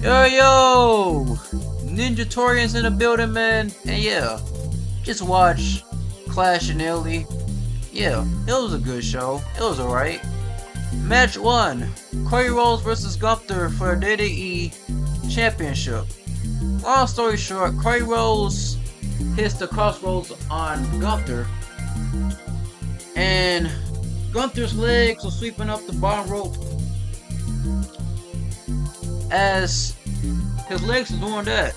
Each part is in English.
Yo, Ninja Torians in the building, man. And yeah, just watch Clash and Illy. Yeah, it was a good show. It was alright. Match 1, Cody Rhodes vs. Gunther for the WWE Championship. Long story short, Cody Rhodes hits the crossroads on Gunther, and Gunther's legs were sweeping up the bottom rope. As his legs were doing that,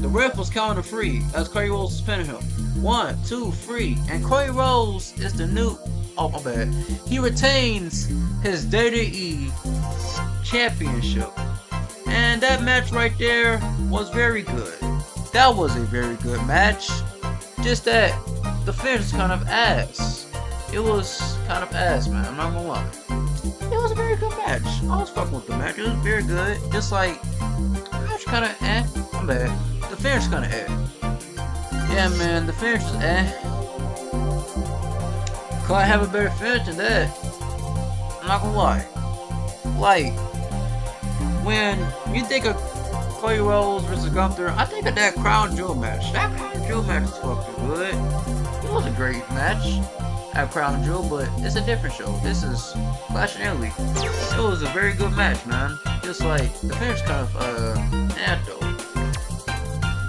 the ref was counting to 3 as Cody Rhodes was pinning him. 1, 2, 3, and Cody Rhodes is the new. Oh my bad. He retains his WWE Championship, and that match right there was very good. That was a very good match. Just that the finish was kind of ass. It was kind of ass, man. I'm not gonna lie. It was a very good match. I was fucking with the match. It was very good. Just like the match kind of eh. I'm bad. The finish kind of eh. Yeah, man. The finish was eh. Could I have a better finish than that? I'm not gonna lie. Like, when you think of Cody Rhodes vs. Gunther, I think of that Crown Jewel match. That Crown Jewel match was fucking good. It was a great match at Crown Jewel, but it's a different show. This is Clash and Illy. It was a very good match, man. Just like, the finish kind of, though.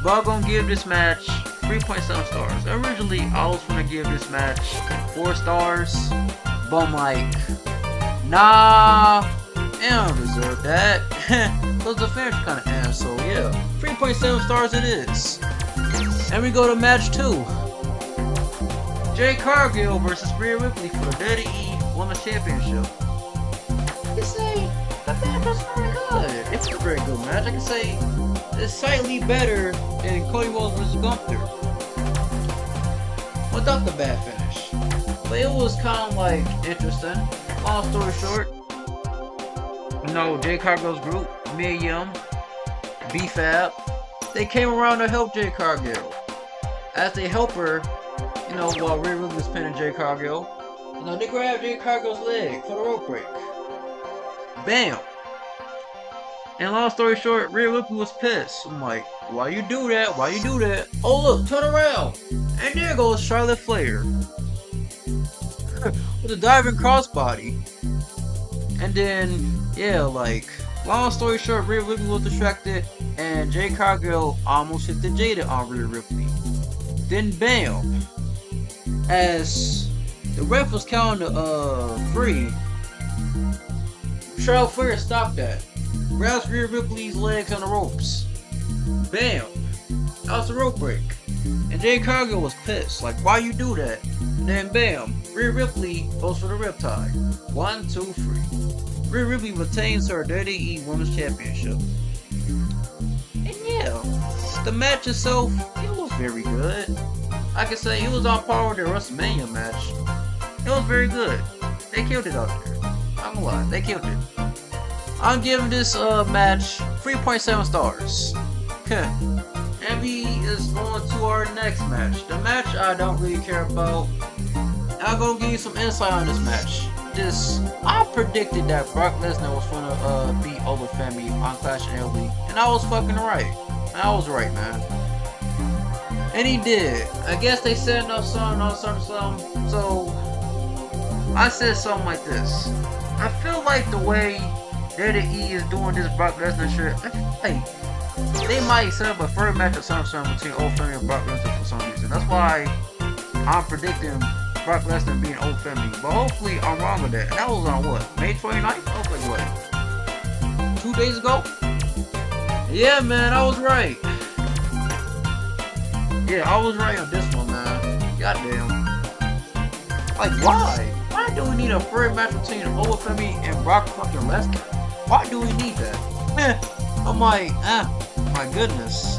But I'm gonna give this match 3.7 stars. Originally, I was gonna give this match 4 stars, but I'm like, nah, I don't deserve that. Cause the finish kind of ass, so yeah, 3.7 stars it is. And we go to match 2. Jade Cargill versus Rhea Ripley for the WWE Women's Championship. I can say the match was very good. It's a very good match. I can say it's slightly better than Cody Rhodes vs. Gunther, without the bad finish. But it was kind of like interesting. Long story short, you know, Jade Cargill's group, Mia Yim, B-Fab, they came around to help Jade Cargill. As they help her, you know, while Rhea Ripley was pinning Jade Cargill, you know, they grabbed Jade Cargill's leg for the rope break. Bam! And long story short, Rhea Ripley was pissed. I'm like, why you do that? Why you do that? Oh look, turn around! And there goes Charlotte Flair with a diving crossbody. And then, yeah, like, long story short, Rhea Ripley was distracted, and Jade Cargill almost hit the Jada on Rhea Ripley. Then bam! As the ref was counting to 3, Charlotte Flair stopped that. Grabs Rhea Ripley's legs on the ropes. Bam! That was the rope break. And Jade Cargill was pissed. Like, why you do that? And then bam! Rhea Ripley goes for the riptide. 1, 2, 3. Rhea Ripley retains her WWE Women's Championship. And yeah, the match itself, it was very good. I can say it was on par with the WrestleMania match. It was very good. They killed it out there. I'm gonna lie, they killed it. I'm giving this match 3.7 stars. And we is going to our next match. The match I don't really care about. I'm gonna give you some insight on this match. I predicted that Brock Lesnar was gonna beat over Femi on Clash and Illy, and I was fucking right. I was right, man. And he did. I guess they said enough something on something. So I said something like this. I feel like the way WWE is doing this Brock Lesnar shit, I feel like they might set up a third match or something between Old Femi and Brock Lesnar for some reason. That's why I'm predicting Brock Lesnar being Old Femi. But hopefully I'm wrong with that. And that was on what? May 29th? I was like, what? 2 days ago? Yeah, man, I was right. Yeah, I was right on this one, man. Goddamn. Like, why? Why do we need a third match between Old Femi and Brock fucking Lesnar? Why do we need that? I'm like, my goodness.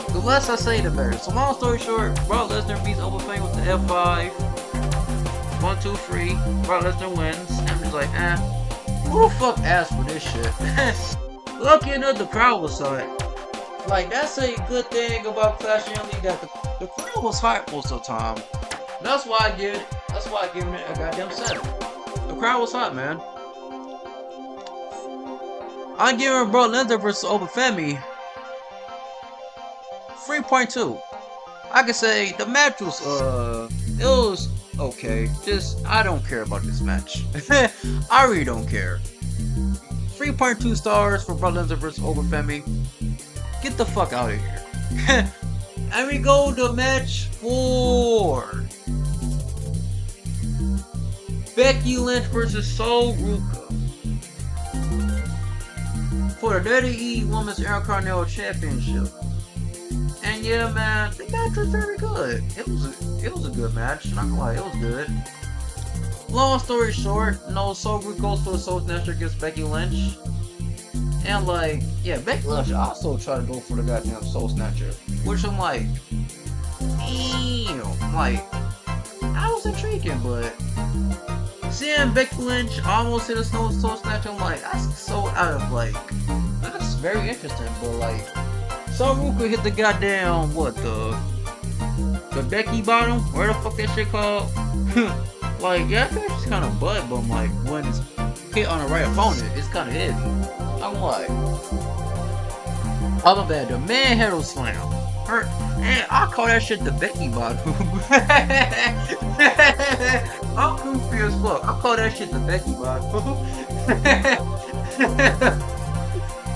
The less I say, the better. So long story short, Brock Lesnar beats Old Femi with the F5. 1, 2, 3. Brock Lesnar wins. And I'm just like, who the fuck asked for this shit? Lucky enough, the crowd was hype. Like, that's a good thing about Clash and Illy, that the crowd was hype most of the time. That's why I give it. That's why I give it a goddamn 7. The crowd was hot, man. I'm giving Brock Lesnar versus Obafemi 3.2. I could say the match was it was okay. Just I don't care about this match. I really don't care. 3.2 stars for Brock Lesnar vs. Obafemi. Get the fuck out of here. And we go to match 4. Becky Lynch versus Sol Ruka for the WWE Women's Intercontinental Championship. And yeah, man, the match was very good. It was a good match. Not gonna lie, it was good. Long story short, Sol Ruka goes for the Soul Snatcher against Becky Lynch. And like, yeah, Becky Lynch also tried to go for the goddamn Soul Snatcher, which I'm like, damn, like, I was intriguing, but seeing Becky Lynch almost hit a Soul Snatcher, I'm like, that's so out of like, that's very interesting, but like, Sol Ruka hit the goddamn, what, the Becky bottom? Where the fuck that shit called? Like, yeah, I think it's kind of butt, but I'm like, when it's hit on the right opponent, it's kind of heavy. I'm like, oh my bad, the manhandle slam. And I call that shit the Becky bottom. I'm goofy as fuck. I call that shit the Becky bottom.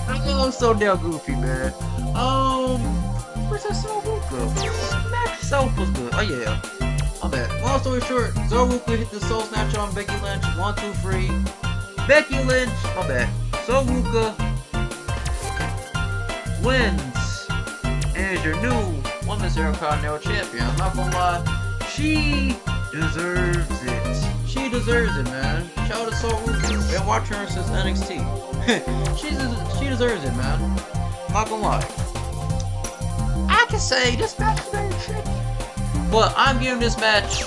I'm so damn goofy, man. Where's that Sol Ruka? The match itself was good. Oh yeah. My bad. Long story short, Sol Ruka hit the Soul Snatcher on Becky Lynch. 1, 2, 3. Becky Lynch. My bad. Sol Ruka wins and is your new Women's Intercontinental Champion. I'm not gonna lie, she deserves it. She deserves it, man. Shout out to Sol Ruka. Been watching her since NXT. she deserves it, man. I'm not gonna lie. I can say this match is very tricky, but I'm giving this match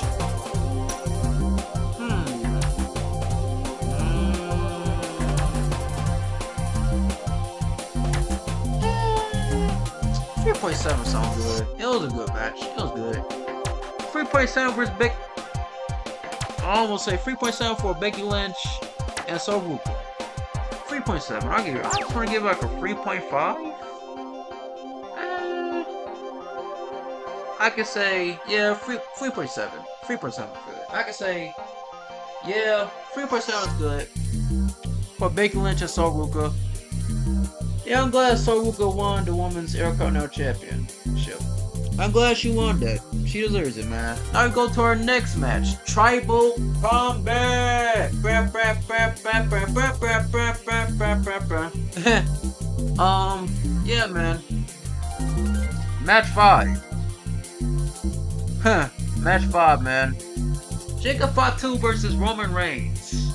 3.7 sounds good. It was a good match. It was good. 3.7 versus Becky. I almost say 3.7 for Becky Lynch and Sol Ruka. 3.7. I just want to give it like a 3.5. I could say, yeah, 3.7. 3.7 is good. I could say, yeah, 3.7 is good for Becky Lynch and Sol Ruka. Yeah, I'm glad Sol Ruka won the Women's Intercontinental Championship. I'm glad she won that. She deserves it, man. Now we go to our next match. Tribal Combat! Yeah, man. Match 5. Match 5, man. Jacob Fatu versus Roman Reigns.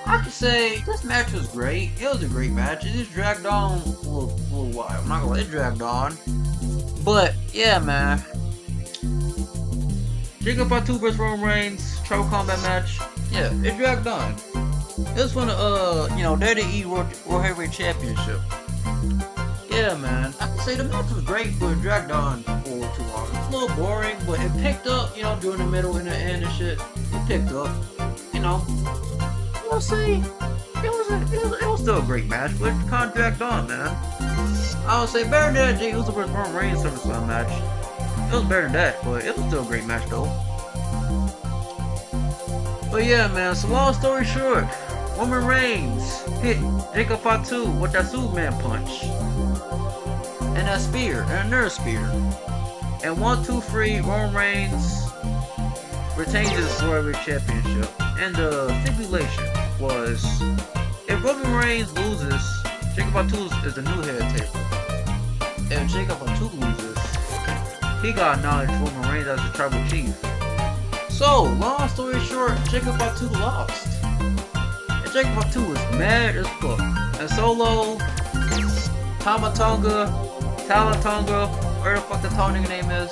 I could say this match was great. It was a great match. It just dragged on a little while. I'm not gonna let it drag on. But yeah, man. Jacob Fatu versus Roman Reigns Tribal Combat match. Yeah, it dragged on. It was from the WWE World Heavyweight Championship. Yeah, man. I could say the match was great, but it dragged on for too long. It's a little boring, but it picked up, during the middle and the end and shit. It picked up, I'll say it was still a great match, but it kind of dragged on, man. I would say better than that Jey Uso vs. Roman Reigns SummerSlam match. It was better than that, but it was still a great match though. But yeah, man. So long story short, Roman Reigns hit Jacob Fatu with that Superman punch and that spear and another spear. And 1, 2, 3, Roman Reigns retains his World Championship. And the stipulation was, if Roman Reigns loses, Jacob Fatu is the new head table. If Jacob Fatu loses, he got acknowledged Roman Reigns as the tribal chief. So, long story short, Jacob Fatu lost. And Jacob Fatu was mad as fuck. And Solo, Talatonga, where the fuck the tall nigga name is?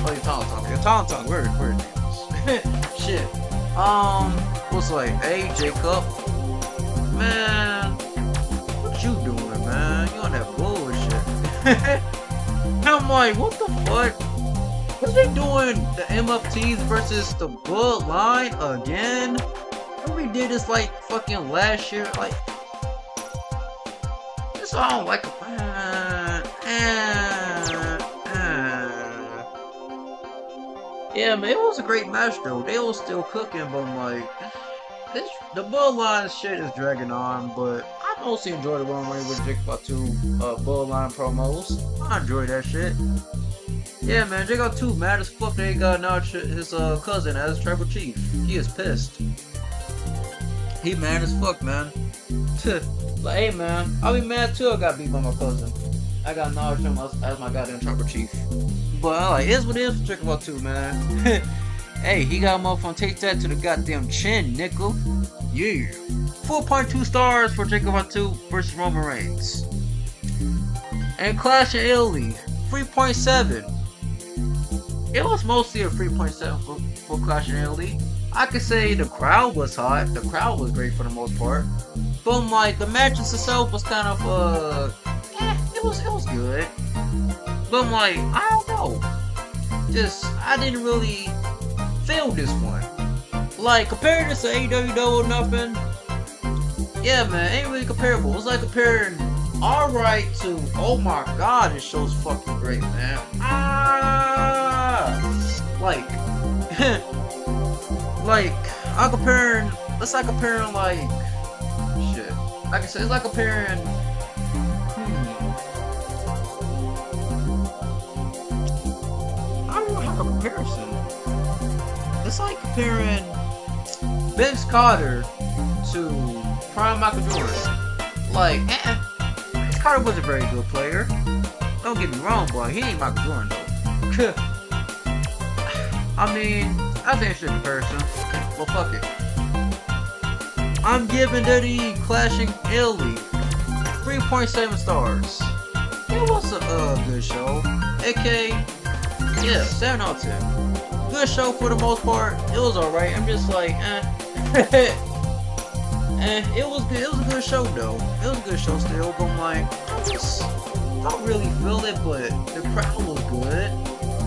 Oh, Talatonga, where his name is? Shit. Was like, hey Jacob, man, what you doing, man? You on that bullshit. I'm like, what the fuck? What they doing? The MFTs versus the Bloodline again? We did this like fucking last year. Like, So I don't like it. Yeah, man, it was a great match though. They was still cooking, but like, the Bloodline shit is dragging on. But I mostly enjoy the one way with Jake Batu Bloodline promos. I enjoy that shit. Yeah, man, Jake got 2 mad as fuck. They got now his cousin as tribal chief. He is pissed. He mad as fuck, man. Like, hey, man, I'll be mad too. I got beat by my cousin. I got knowledge him as my goddamn tribal chief. But like, it's what it is for Jake about 2, man. Hey, he got a motherfucker take that to the goddamn chin, nickel. Yeah. 4.2 stars for Jacob Fatu versus Roman Reigns. And Clash in Italy, 3.7. It was mostly a 3.7 for Clash in Italy. I could say the crowd was hot. The crowd was great for the most part. But like, the matches itself was kind of it was good. But like, I don't know. I didn't really feel this one. Like, comparing this to AEW Double or Nothing, yeah, man, ain't really comparable. It's like comparing Alright to, oh my god, this show's fucking great, man. Like, like, I'm comparing, it's like comparing, like, shit. Like I said, it's like comparing, I don't know how to comparison. It's like comparing Vince Carter to Prime Michael Jordan. Like, Vince Carter was a very good player. Don't get me wrong, boy. He ain't Michael Jordan, though. I mean, that's an interesting comparison. Well, fuck it. I'm giving WWE Clash in Italy 3.7 stars. It was a good show. AK, yeah, 7 out of 10. Good show for the most part. It was alright. I'm just like, it was good. It was a good show though. It was a good show still, but I'm like, I just don't really feel it, but the crowd was good.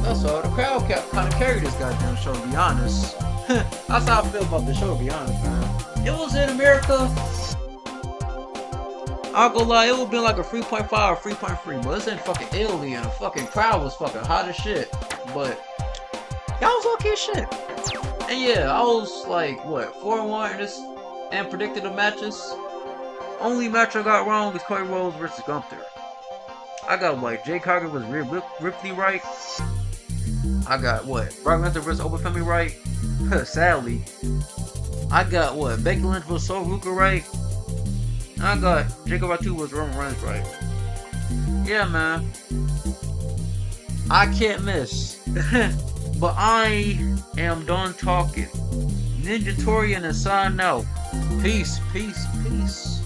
That's all. The crowd kind of carried this goddamn show, to be honest. That's how I feel about the show, to be honest, man. It was in America. I'll go lie, it would be like a 3.5 or 3.3, but it's in fucking Italy and the fucking crowd was fucking hot as shit. But y'all was okay as shit. And yeah, I was like, what, 4-1 in this and predicted the matches. Only match I got wrong was Cody Rhodes versus Gunther. I got what, Jake Hager was Ripley right. I got what, Brock Lesnar versus Openfemi right. Sadly. I got what, Becky Lynch versus Sol Ruka right. I got Jacob Fatu was Roman Reigns right. Yeah, man. I can't miss. But I am done talking. Ninja Torian and sign out. Peace, peace, peace.